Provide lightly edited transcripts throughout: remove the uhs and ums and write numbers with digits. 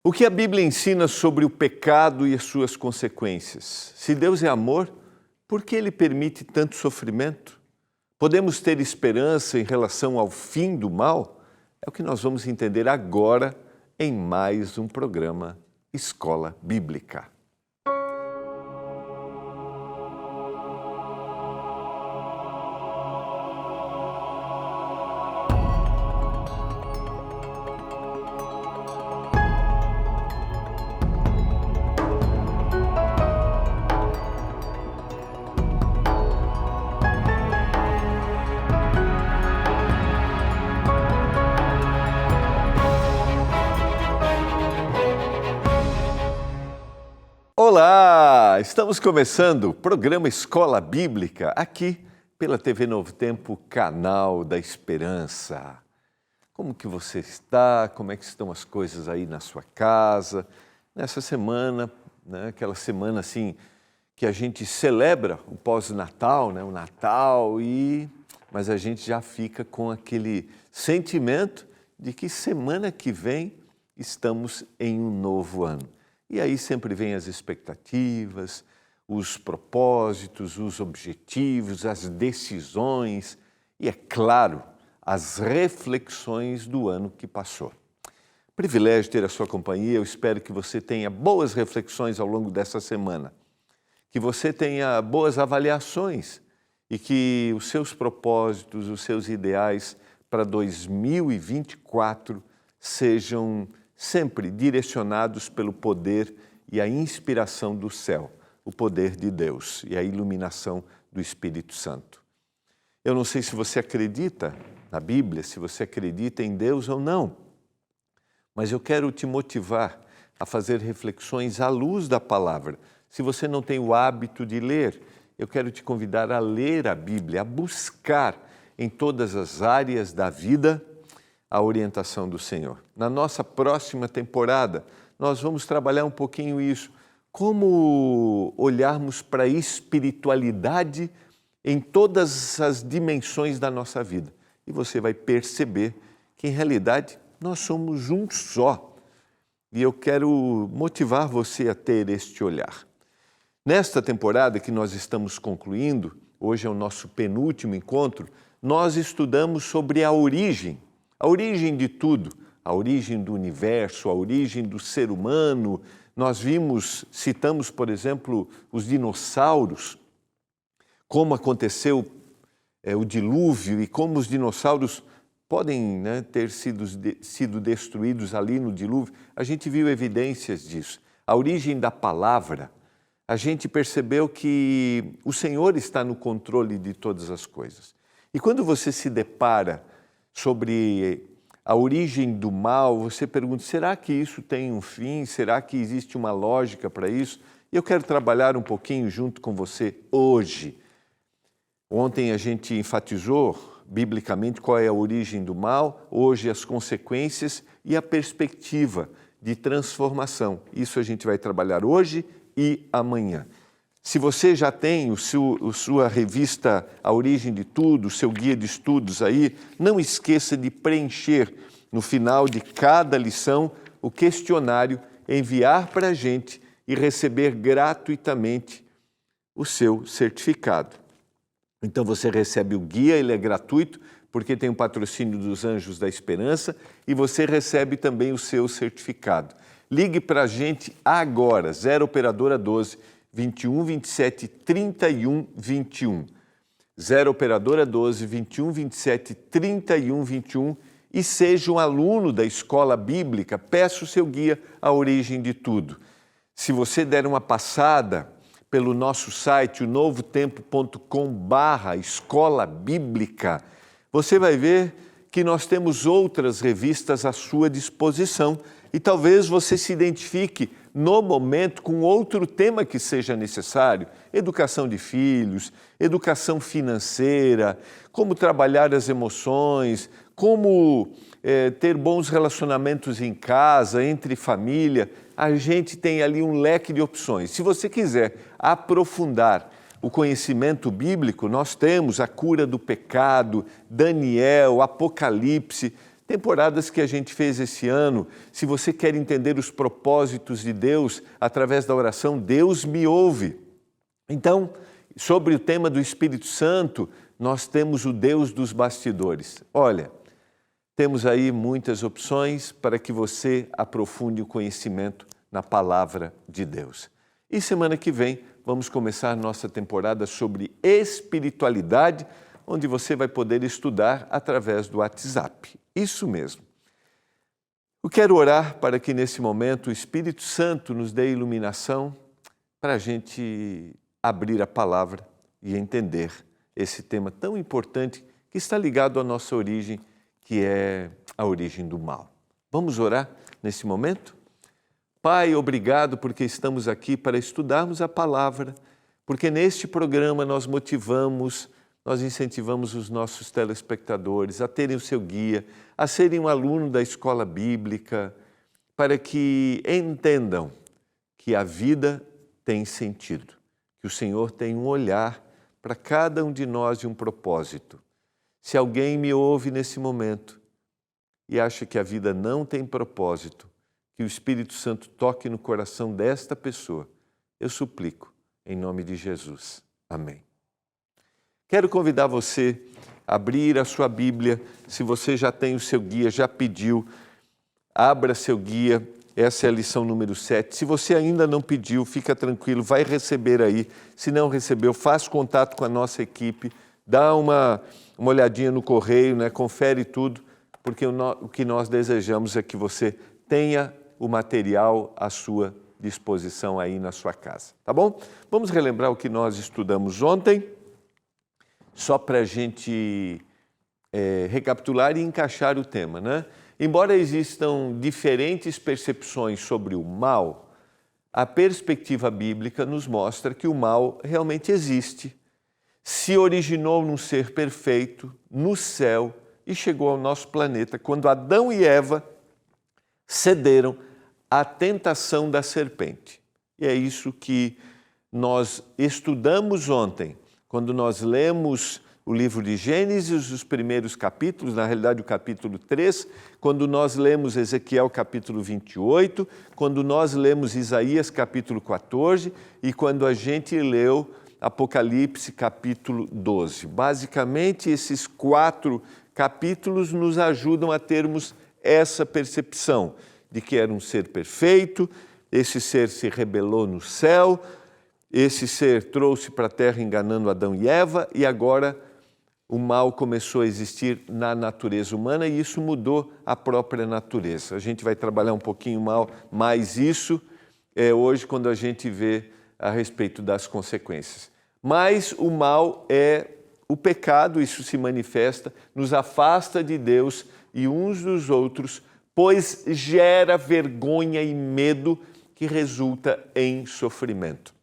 O que a Bíblia ensina sobre o pecado e as suas consequências? Se Deus é amor, por que Ele permite tanto sofrimento? Podemos ter esperança em relação ao fim do mal? É o que nós vamos entender agora em mais um programa Escola Bíblica. Olá! Estamos começando o programa Escola Bíblica aqui pela TV Novo Tempo, canal da Esperança. Como que você está? Como é que estão as coisas aí na sua casa? Nessa semana, aquela semana assim que a gente celebra o pós-natal, o Natal, mas a gente já fica com aquele sentimento de que semana que vem estamos em um novo ano. E aí sempre vem as expectativas, os propósitos, os objetivos, as decisões e, é claro, as reflexões do ano que passou. Privilégio ter a sua companhia, eu espero que você tenha boas reflexões ao longo dessa semana, que você tenha boas avaliações e que os seus propósitos, os seus ideais para 2024 sejam sempre direcionados pelo poder e a inspiração do céu, o poder de Deus e a iluminação do Espírito Santo. Eu não sei se você acredita na Bíblia, se você acredita em Deus ou não, mas eu quero te motivar a fazer reflexões à luz da palavra. Se você não tem o hábito de ler, eu quero te convidar a ler a Bíblia, a buscar em todas as áreas da vida a orientação do Senhor. Na nossa próxima temporada, nós vamos trabalhar um pouquinho isso, como olharmos para a espiritualidade em todas as dimensões da nossa vida. E você vai perceber que, em realidade, nós somos um só. E eu quero motivar você a ter este olhar. Nesta temporada que nós estamos concluindo, hoje é o nosso penúltimo encontro, nós estudamos sobre a origem de tudo, a origem do universo, a origem do ser humano. Nós citamos, por exemplo, os dinossauros, como aconteceu o dilúvio e como os dinossauros podem ter sido destruídos ali no dilúvio. A gente viu evidências disso. A origem da palavra, a gente percebeu que o Senhor está no controle de todas as coisas. E quando você se depara sobre a origem do mal, você pergunta, será que isso tem um fim? Será que existe uma lógica para isso? E eu quero trabalhar um pouquinho junto com você hoje. Ontem a gente enfatizou biblicamente qual é a origem do mal, hoje as consequências e a perspectiva de transformação. Isso a gente vai trabalhar hoje e amanhã. Se você já tem sua revista A Origem de Tudo, o seu guia de estudos aí, não esqueça de preencher no final de cada lição o questionário, enviar para a gente e receber gratuitamente o seu certificado. Então você recebe o guia, ele é gratuito, porque tem o patrocínio dos Anjos da Esperança e você recebe também o seu certificado. Ligue para a gente agora, 0 Operadora 12 21 27 31 21. 0 Operadora 12 21 27 31 21 e seja um aluno da Escola Bíblica, peça o seu guia A Origem de Tudo. Se você der uma passada pelo nosso site, o novotempo.com/Escola Bíblica, você vai ver que nós temos outras revistas à sua disposição e talvez você se identifique no momento com outro tema que seja necessário, educação de filhos, educação financeira, como trabalhar as emoções, como ter bons relacionamentos em casa, entre família. A gente tem ali um leque de opções. Se você quiser aprofundar o conhecimento bíblico, nós temos a cura do pecado, Daniel, Apocalipse. temporadas que a gente fez esse ano. Se você quer entender os propósitos de Deus através da oração, Deus me ouve. Então, sobre o tema do Espírito Santo, nós temos o Deus dos bastidores. Olha, temos aí muitas opções para que você aprofunde o conhecimento na palavra de Deus. E semana que vem vamos começar nossa temporada sobre espiritualidade, onde você vai poder estudar através do WhatsApp. Isso mesmo. Eu quero orar para que nesse momento o Espírito Santo nos dê iluminação para a gente abrir a palavra e entender esse tema tão importante que está ligado à nossa origem, que é a origem do mal. Vamos orar nesse momento? Pai, obrigado porque estamos aqui para estudarmos a palavra, porque neste programa nós motivamos, nós incentivamos os nossos telespectadores a terem o seu guia, a serem um aluno da escola bíblica, para que entendam que a vida tem sentido, que o Senhor tem um olhar para cada um de nós e um propósito. Se alguém me ouve nesse momento e acha que a vida não tem propósito, que o Espírito Santo toque no coração desta pessoa, eu suplico, em nome de Jesus. Amém. Quero convidar você a abrir a sua Bíblia. Se você já tem o seu guia, já pediu, abra seu guia. Essa é a lição número 7. Se você ainda não pediu, fica tranquilo, vai receber aí. Se não recebeu, faz contato com a nossa equipe, dá uma olhadinha no correio, né? Confere tudo, porque o que nós desejamos é que você tenha o material à sua disposição aí na sua casa, tá bom? Vamos relembrar o que nós estudamos ontem, só para a gente recapitular e encaixar o tema, né? Embora existam diferentes percepções sobre o mal, a perspectiva bíblica nos mostra que o mal realmente existe, se originou num ser perfeito, no céu, e chegou ao nosso planeta quando Adão e Eva cederam à tentação da serpente. E é isso que nós estudamos ontem, quando nós lemos o livro de Gênesis, os primeiros capítulos, na realidade o capítulo 3, quando nós lemos Ezequiel capítulo 28, quando nós lemos Isaías capítulo 14 e quando a gente leu Apocalipse capítulo 12. Basicamente, esses 4 capítulos nos ajudam a termos essa percepção de que era um ser perfeito, esse ser se rebelou no céu, esse ser trouxe para a terra enganando Adão e Eva e agora o mal começou a existir na natureza humana e isso mudou a própria natureza. A gente vai trabalhar um pouquinho mais isso hoje quando a gente vê a respeito das consequências. Mas o mal é o pecado, isso se manifesta, nos afasta de Deus e uns dos outros, pois gera vergonha e medo que resulta em sofrimento.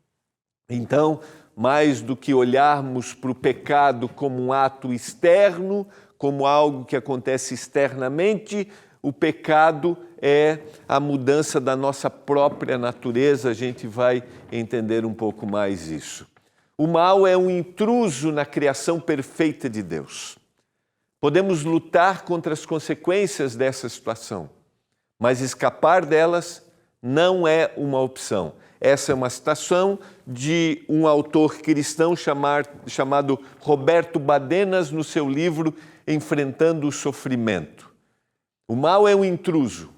Então, mais do que olharmos para o pecado como um ato externo, como algo que acontece externamente, o pecado é a mudança da nossa própria natureza. A gente vai entender um pouco mais isso. O mal é um intruso na criação perfeita de Deus. Podemos lutar contra as consequências dessa situação, mas escapar delas não é uma opção. Essa é uma citação de um autor cristão chamado Roberto Badenas, no seu livro Enfrentando o Sofrimento. O mal é um intruso,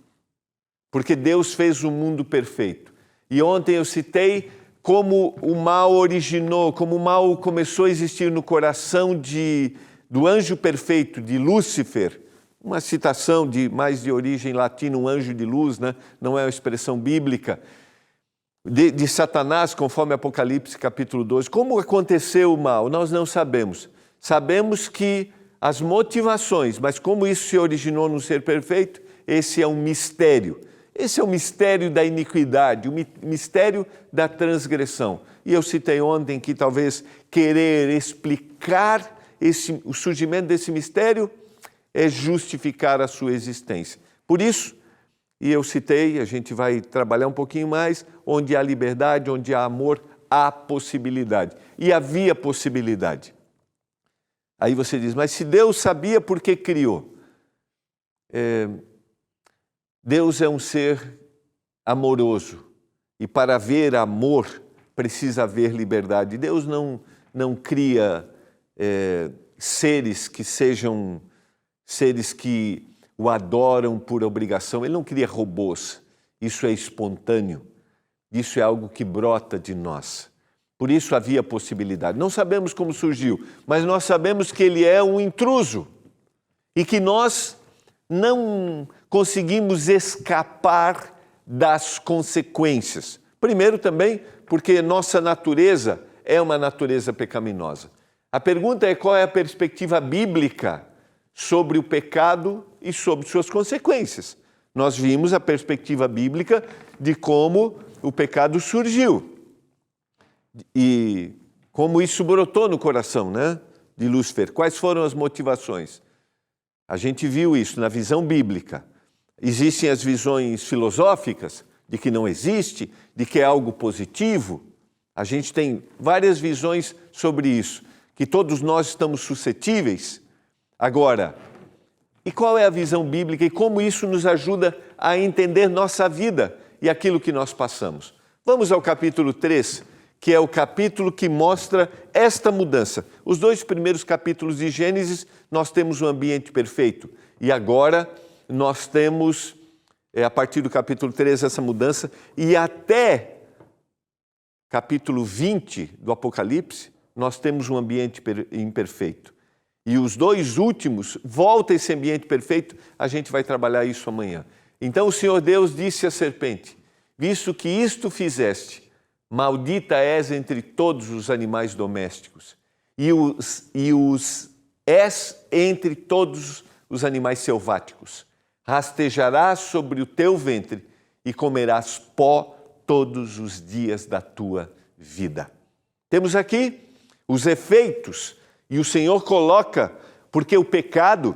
porque Deus fez o mundo perfeito. E ontem eu citei como o mal originou, como o mal começou a existir no coração do anjo perfeito, de Lúcifer, uma citação mais de origem latina, um anjo de luz, né? Não é uma expressão bíblica, de Satanás, conforme Apocalipse capítulo 12. Como aconteceu o mal? Nós não sabemos. Sabemos que as motivações, mas como isso se originou no ser perfeito, esse é um mistério. Esse é o mistério da iniquidade, o mistério da transgressão. E eu citei ontem que talvez querer explicar o surgimento desse mistério é justificar a sua existência. Por isso, e eu citei, a gente vai trabalhar um pouquinho mais, onde há liberdade, onde há amor, há possibilidade. E havia possibilidade. Aí você diz, mas se Deus sabia, por que criou? Deus é um ser amoroso e para haver amor precisa haver liberdade. Deus não cria seres que sejam seres que o adoram por obrigação. Ele não cria robôs. Isso é espontâneo. Isso é algo que brota de nós. Por isso havia possibilidade. Não sabemos como surgiu, mas nós sabemos que ele é um intruso e que nós não conseguimos escapar das consequências. Primeiro também porque nossa natureza é uma natureza pecaminosa. A pergunta é qual é a perspectiva bíblica sobre o pecado e sobre suas consequências. Nós vimos a perspectiva bíblica de como o pecado surgiu e como isso brotou no coração, de Lúcifer. Quais foram as motivações? A gente viu isso na visão bíblica. Existem as visões filosóficas de que não existe, de que é algo positivo. A gente tem várias visões sobre isso, que todos nós estamos suscetíveis. Agora, e qual é a visão bíblica e como isso nos ajuda a entender nossa vida e aquilo que nós passamos? Vamos ao capítulo 3, que é o capítulo que mostra esta mudança. Os 2 primeiros capítulos de Gênesis, nós temos um ambiente perfeito. E agora nós temos, a partir do capítulo 3, essa mudança. E até capítulo 20 do Apocalipse, nós temos um ambiente imperfeito. E os 2 últimos, volta esse ambiente perfeito, a gente vai trabalhar isso amanhã. Então o Senhor Deus disse à serpente: visto que isto fizeste, maldita és entre todos os animais domésticos, e os és entre todos os animais selváticos. Rastejarás sobre o teu ventre e comerás pó todos os dias da tua vida. Temos aqui os efeitos, e o Senhor coloca, porque o pecado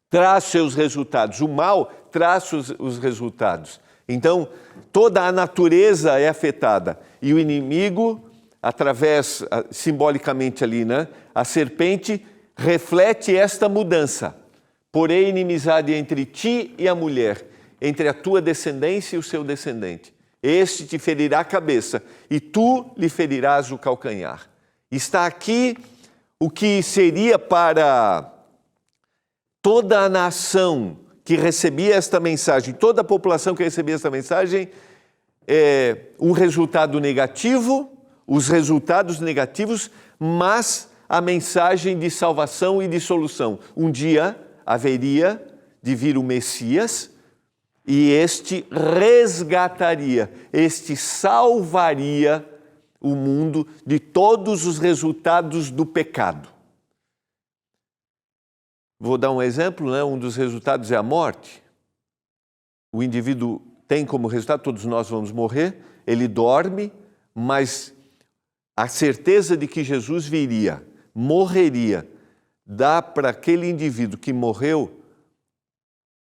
traz seus resultados, o mal traz os resultados. Então, toda a natureza é afetada. E o inimigo, através, simbolicamente ali, a serpente, reflete esta mudança. Porém, inimizade entre ti e a mulher, entre a tua descendência e o seu descendente. Este te ferirá a cabeça e tu lhe ferirás o calcanhar. Está aqui o que seria para toda a nação que recebia esta mensagem, toda a população que recebia esta mensagem, um resultado negativo, os resultados negativos, mas a mensagem de salvação e de solução. Um dia haveria de vir o Messias e este resgataria, este salvaria o mundo de todos os resultados do pecado. Vou dar um exemplo, um dos resultados é a morte. O indivíduo tem como resultado, todos nós vamos morrer, ele dorme, mas a certeza de que Jesus viria, morreria, dá para aquele indivíduo que morreu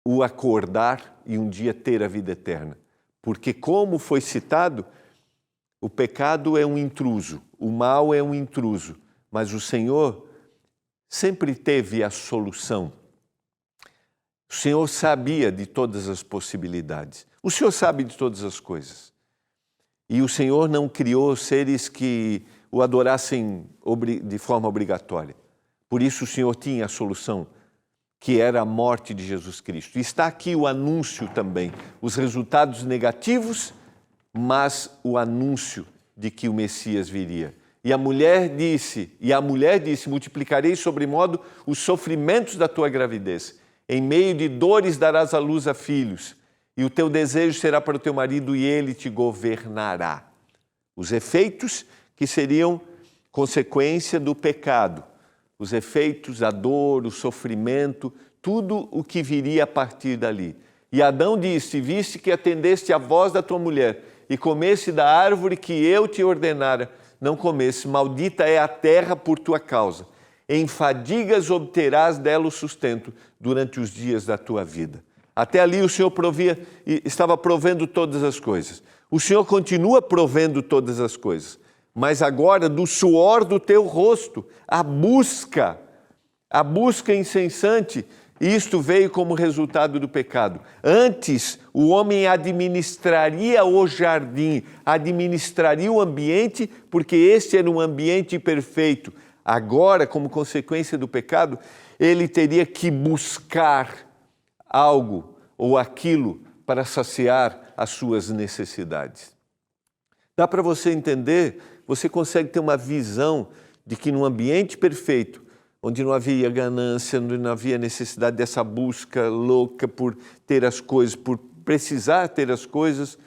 o acordar e um dia ter a vida eterna. Porque, como foi citado, o pecado é um intruso, o mal é um intruso, mas o Senhor sempre teve a solução. O Senhor sabia de todas as possibilidades. O Senhor sabe de todas as coisas. E o Senhor não criou seres que o adorassem de forma obrigatória. Por isso o Senhor tinha a solução, que era a morte de Jesus Cristo. E está aqui o anúncio também, os resultados negativos, mas o anúncio de que o Messias viria. E a mulher disse, multiplicarei sobremodo os sofrimentos da tua gravidez. Em meio de dores darás à luz a filhos, e o teu desejo será para o teu marido e ele te governará. Os efeitos que seriam consequência do pecado, os efeitos, a dor, o sofrimento, tudo o que viria a partir dali. E Adão disse, viste que atendeste à voz da tua mulher e comeste da árvore que eu te ordenara, não comesse, maldita é a terra por tua causa. Em fadigas obterás dela o sustento durante os dias da tua vida. Até ali o Senhor estava provendo todas as coisas. O Senhor continua provendo todas as coisas. Mas agora, do suor do teu rosto, a busca incessante Isto veio como resultado do pecado. Antes, o homem administraria o jardim, administraria o ambiente, porque este era um ambiente perfeito. Agora, como consequência do pecado, ele teria que buscar algo ou aquilo para saciar as suas necessidades. Dá para você entender? Você consegue ter uma visão de que num ambiente perfeito, onde não havia ganância, onde não havia necessidade dessa busca louca por ter as coisas, por precisar ter as coisas,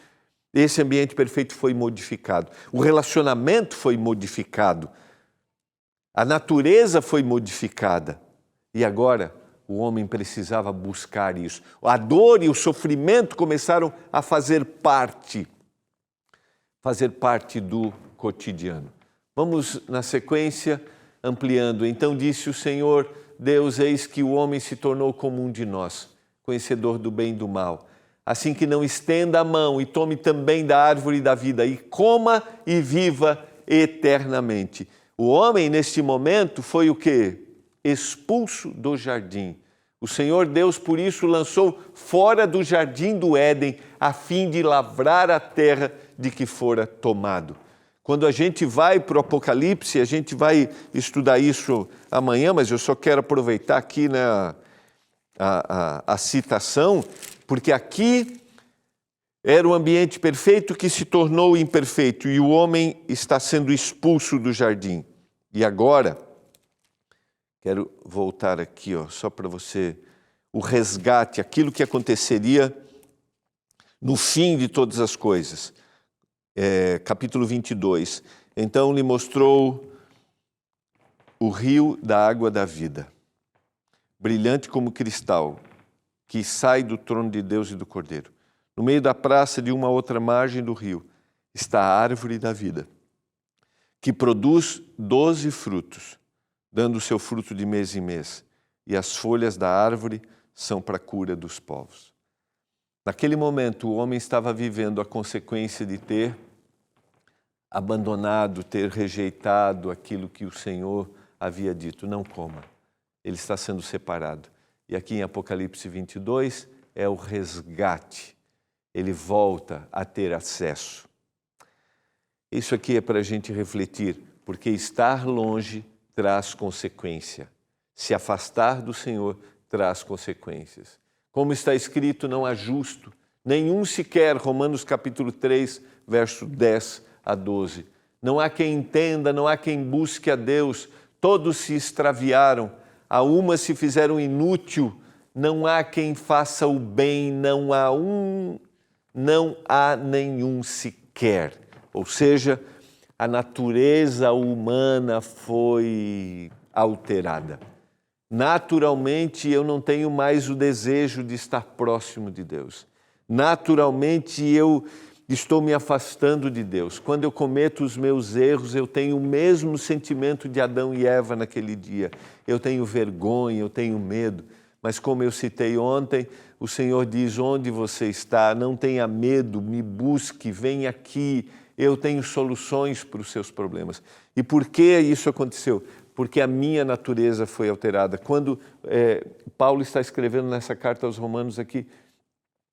esse ambiente perfeito foi modificado. O relacionamento foi modificado. A natureza foi modificada. E agora o homem precisava buscar isso. A dor e o sofrimento começaram a fazer parte do cotidiano. Vamos, na sequência, ampliando. Então disse o Senhor Deus: eis que o homem se tornou como um de nós, conhecedor do bem e do mal. Assim que não estenda a mão e tome também da árvore da vida e coma e viva eternamente. O homem, neste momento, foi o quê? Expulso do jardim. O Senhor Deus, por isso, lançou fora do jardim do Éden, a fim de lavrar a terra de que fora tomado. Quando a gente vai para o Apocalipse, a gente vai estudar isso amanhã, mas eu só quero aproveitar aqui, né, a citação, porque aqui era o ambiente perfeito que se tornou imperfeito e o homem está sendo expulso do jardim. E agora, quero voltar aqui, só para você, o resgate, aquilo que aconteceria no fim de todas as coisas. Capítulo 22. Então lhe mostrou o rio da água da vida, brilhante como cristal, que sai do trono de Deus e do Cordeiro. No meio da praça, de uma outra margem do rio, está a árvore da vida, que produz 12 frutos, dando o seu fruto de mês em mês, e as folhas da árvore são para a cura dos povos. Naquele momento, o homem estava vivendo a consequência de ter abandonado, ter rejeitado aquilo que o Senhor havia dito: não coma. Ele está sendo separado. E aqui em Apocalipse 22 é o resgate. Ele volta a ter acesso. Isso aqui é para a gente refletir, porque estar longe traz consequência. Se afastar do Senhor traz consequências. Como está escrito, não há justo, nenhum sequer, Romanos capítulo 3, verso 10 a 12. Não há quem entenda, não há quem busque a Deus, todos se extraviaram, a uma se fizeram inútil, não há quem faça o bem, não há nenhum sequer. Ou seja, a natureza humana foi alterada. Naturalmente, eu não tenho mais o desejo de estar próximo de Deus. Naturalmente, eu estou me afastando de Deus. Quando eu cometo os meus erros, eu tenho o mesmo sentimento de Adão e Eva naquele dia. Eu tenho vergonha, eu tenho medo. Mas como eu citei ontem, o Senhor diz: onde você está, não tenha medo, me busque, venha aqui. Eu tenho soluções para os seus problemas. E por que isso aconteceu? Porque a minha natureza foi alterada. Quando Paulo está escrevendo nessa carta aos Romanos aqui,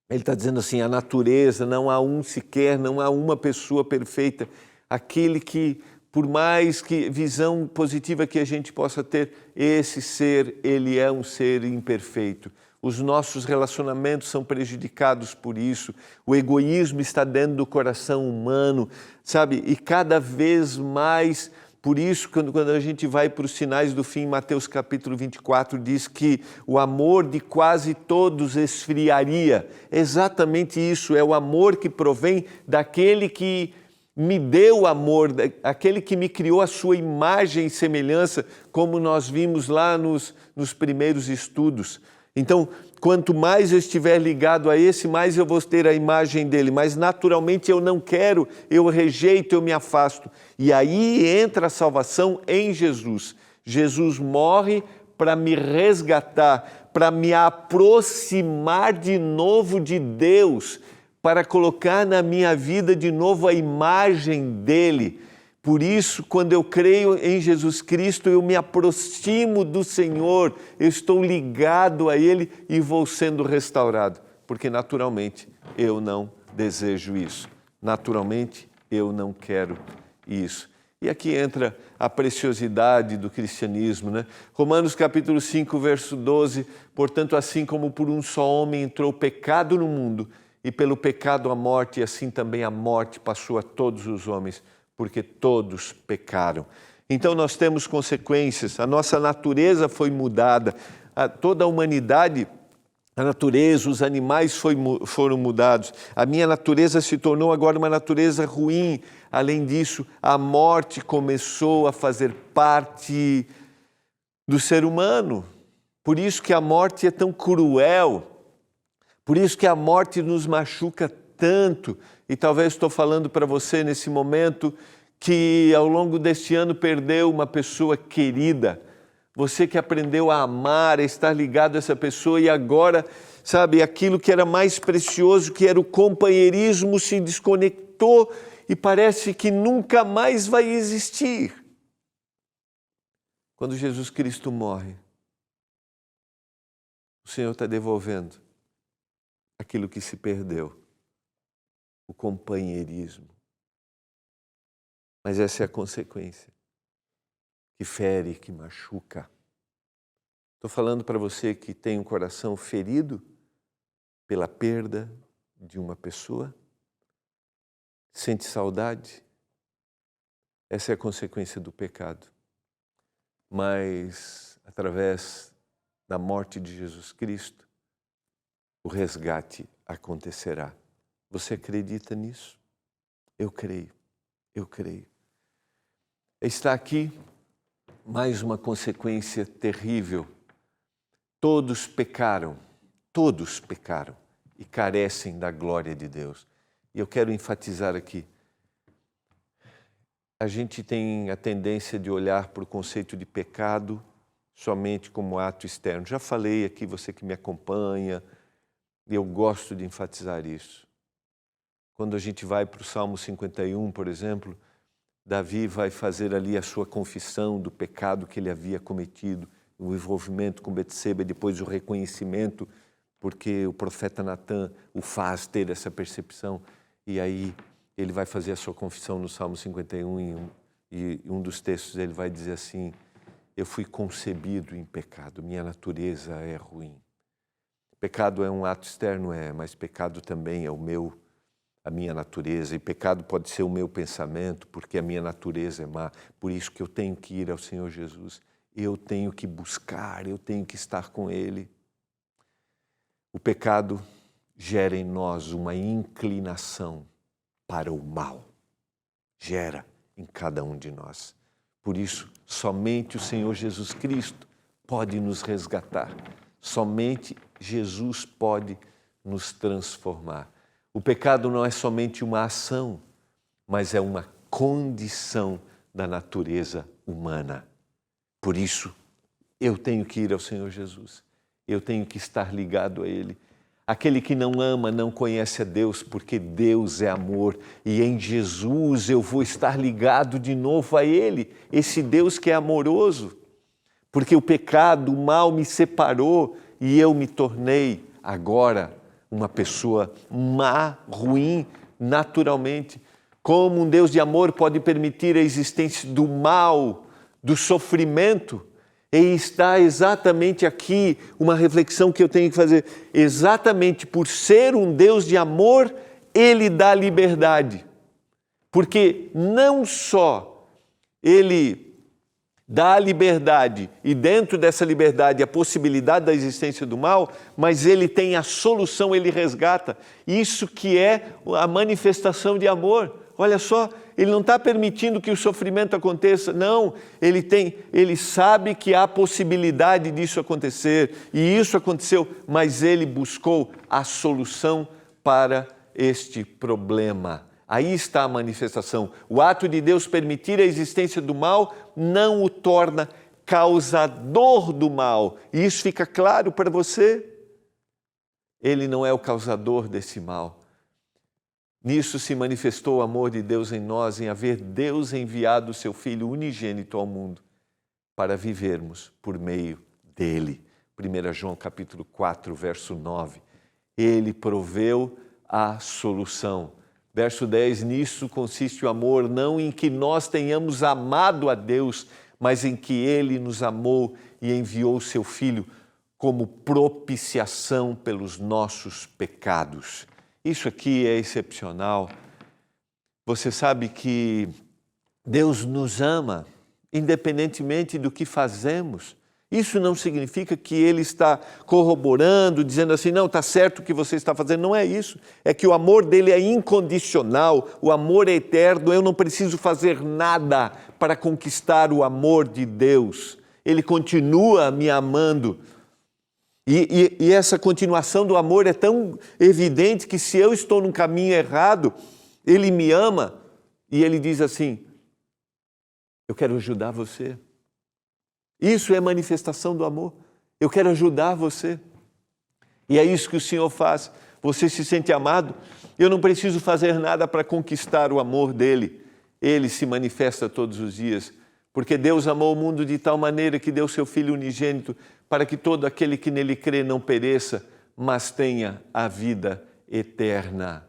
ele está dizendo assim: a natureza, não há um sequer, não há uma pessoa perfeita. Aquele que, por mais que visão positiva que a gente possa ter, esse ser, ele é um ser imperfeito. Os nossos relacionamentos são prejudicados por isso. O egoísmo está dentro do coração humano, sabe? E cada vez mais, por isso, quando a gente vai para os sinais do fim, Mateus capítulo 24 diz que o amor de quase todos esfriaria. Exatamente isso, é o amor que provém daquele que me deu amor, aquele que me criou a sua imagem e semelhança, como nós vimos lá nos primeiros estudos. Então, quanto mais eu estiver ligado a esse, mais eu vou ter a imagem dele. Mas, naturalmente, eu não quero, eu rejeito, eu me afasto. E aí entra a salvação em Jesus. Jesus morre para me resgatar, para me aproximar de novo de Deus, para colocar na minha vida de novo a imagem dele, Por isso, quando eu creio em Jesus Cristo, eu me aproximo do Senhor, eu estou ligado a Ele e vou sendo restaurado, porque naturalmente eu não desejo isso, naturalmente eu não quero isso. E aqui entra a preciosidade do cristianismo, né? Romanos capítulo 5, verso 12, portanto, assim como por um só homem entrou o pecado no mundo, e pelo pecado a morte, e assim também a morte passou a todos os homens, porque todos pecaram. Então nós temos consequências, a nossa natureza foi mudada, toda a humanidade, a natureza, os animais foram mudados, a minha natureza se tornou agora uma natureza ruim. Além disso, a morte começou a fazer parte do ser humano. Por isso que a morte é tão cruel, por isso que a morte nos machuca tanto. E talvez estou falando para você nesse momento que ao longo deste ano perdeu uma pessoa querida. Você que aprendeu a amar, a estar ligado a essa pessoa e agora, sabe, aquilo que era mais precioso, que era o companheirismo, se desconectou e parece que nunca mais vai existir. Quando Jesus Cristo morre, o Senhor está devolvendo aquilo que se perdeu, o companheirismo. Mas essa é a consequência, que fere, que machuca. Estou falando para você que tem um coração ferido pela perda de uma pessoa, sente saudade. Essa é a consequência do pecado. Mas, através da morte de Jesus Cristo, o resgate acontecerá. Você acredita nisso? Eu creio, eu creio. Está aqui mais uma consequência terrível. Todos pecaram e carecem da glória de Deus. E eu quero enfatizar aqui, a gente tem a tendência de olhar para o conceito de pecado somente como ato externo. Já falei aqui, você que me acompanha, e eu gosto de enfatizar isso. Quando a gente vai para o Salmo 51, por exemplo, Davi vai fazer ali a sua confissão do pecado que ele havia cometido, o envolvimento com Betseba, depois o reconhecimento, porque o profeta Natan o faz ter essa percepção. E aí ele vai fazer a sua confissão no Salmo 51 e um dos textos ele vai dizer assim: eu fui concebido em pecado, minha natureza é ruim. Pecado é um ato externo, mas pecado também é a minha natureza, e pecado pode ser o meu pensamento, porque a minha natureza é má. Por isso que eu tenho que ir ao Senhor Jesus, eu tenho que buscar, eu tenho que estar com Ele. O pecado gera em nós uma inclinação para o mal, gera em cada um de nós. Por isso, somente o Senhor Jesus Cristo pode nos resgatar, somente Jesus pode nos transformar. O pecado não é somente uma ação, mas é uma condição da natureza humana. Por isso, eu tenho que ir ao Senhor Jesus. Eu tenho que estar ligado a Ele. Aquele que não ama não conhece a Deus, porque Deus é amor. E em Jesus eu vou estar ligado de novo a Ele, esse Deus que é amoroso. Porque o pecado, o mal me separou e eu me tornei agora uma pessoa má, ruim, naturalmente. Como um Deus de amor pode permitir a existência do mal, do sofrimento? E está exatamente aqui uma reflexão que eu tenho que fazer. Exatamente por ser um Deus de amor, Ele dá liberdade. Porque não só Ele dá a liberdade, e dentro dessa liberdade a possibilidade da existência do mal, mas Ele tem a solução, Ele resgata. Isso que é a manifestação de amor. Olha só, Ele não está permitindo que o sofrimento aconteça, não. Ele sabe que há possibilidade disso acontecer, e isso aconteceu, mas Ele buscou a solução para este problema. Aí está a manifestação. O ato de Deus permitir a existência do mal não o torna causador do mal. E isso fica claro para você? Ele não é o causador desse mal. Nisso se manifestou o amor de Deus em nós, em haver Deus enviado o seu Filho unigênito ao mundo para vivermos por meio dele. 1 João capítulo 4, verso 9. Ele proveu a solução. Verso 10, nisso consiste o amor, não em que nós tenhamos amado a Deus, mas em que Ele nos amou e enviou o seu Filho como propiciação pelos nossos pecados. Isso aqui é excepcional. Você sabe que Deus nos ama, independentemente do que fazemos. Isso não significa que Ele está corroborando, dizendo assim, não, está certo o que você está fazendo. Não é isso. É que o amor dele é incondicional, o amor é eterno. Eu não preciso fazer nada para conquistar o amor de Deus. Ele continua me amando. E essa continuação do amor é tão evidente que se eu estou num caminho errado, Ele me ama e Ele diz assim, eu quero ajudar você. Isso é manifestação do amor. Eu quero ajudar você. E é isso que o Senhor faz. Você se sente amado? Eu não preciso fazer nada para conquistar o amor dele. Ele se manifesta todos os dias. Porque Deus amou o mundo de tal maneira que deu seu Filho unigênito para que todo aquele que nele crê não pereça, mas tenha a vida eterna.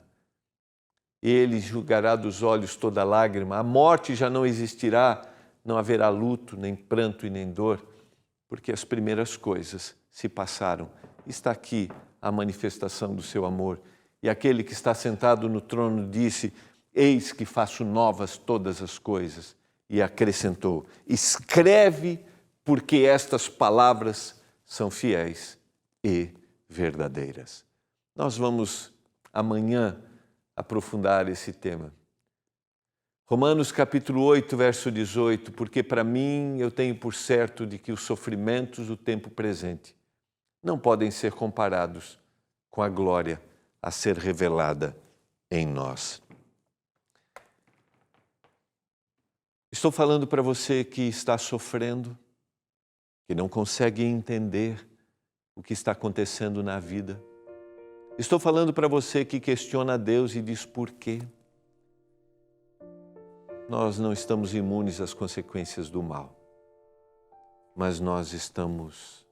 Ele enxugará dos olhos toda lágrima. A morte já não existirá. Não haverá luto, nem pranto e nem dor, porque as primeiras coisas se passaram. Está aqui a manifestação do seu amor. E aquele que está sentado no trono disse, eis que faço novas todas as coisas. E acrescentou, escreve, porque estas palavras são fiéis e verdadeiras. Nós vamos amanhã aprofundar esse tema. Romanos capítulo 8, verso 18, porque para mim eu tenho por certo de que os sofrimentos do tempo presente não podem ser comparados com a glória a ser revelada em nós. Estou falando para você que está sofrendo, que não consegue entender o que está acontecendo na vida. Estou falando para você que questiona a Deus e diz por quê. Nós não estamos imunes às consequências do mal, mas nós estamos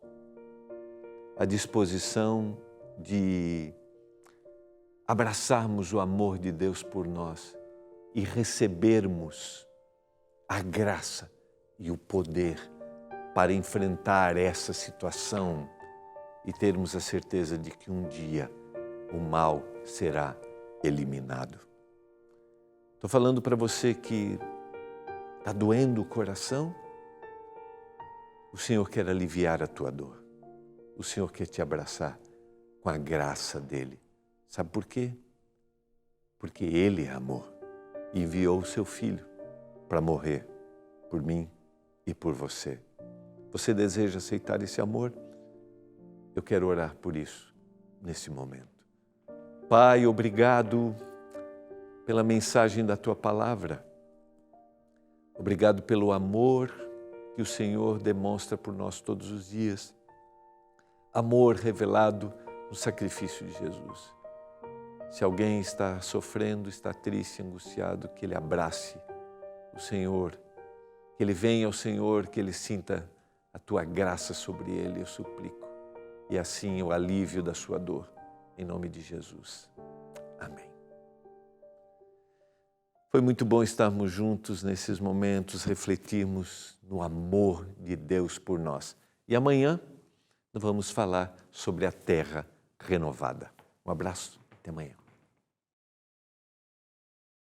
à disposição de abraçarmos o amor de Deus por nós e recebermos a graça e o poder para enfrentar essa situação e termos a certeza de que um dia o mal será eliminado. Estou falando para você que está doendo o coração. O Senhor quer aliviar a tua dor. O Senhor quer te abraçar com a graça dEle. Sabe por quê? Porque Ele é amor e enviou o seu Filho para morrer por mim e por você. Você deseja aceitar esse amor? Eu quero orar por isso nesse momento. Pai, obrigado pela mensagem da Tua palavra. Obrigado pelo amor que o Senhor demonstra por nós todos os dias. Amor revelado no sacrifício de Jesus. Se alguém está sofrendo, está triste, angustiado, que ele abrace o Senhor, que ele venha ao Senhor, que ele sinta a Tua graça sobre ele, eu suplico. E assim o alívio da sua dor, em nome de Jesus. Amém. Foi muito bom estarmos juntos nesses momentos, refletirmos no amor de Deus por nós. E amanhã nós vamos falar sobre a terra renovada. Um abraço, até amanhã.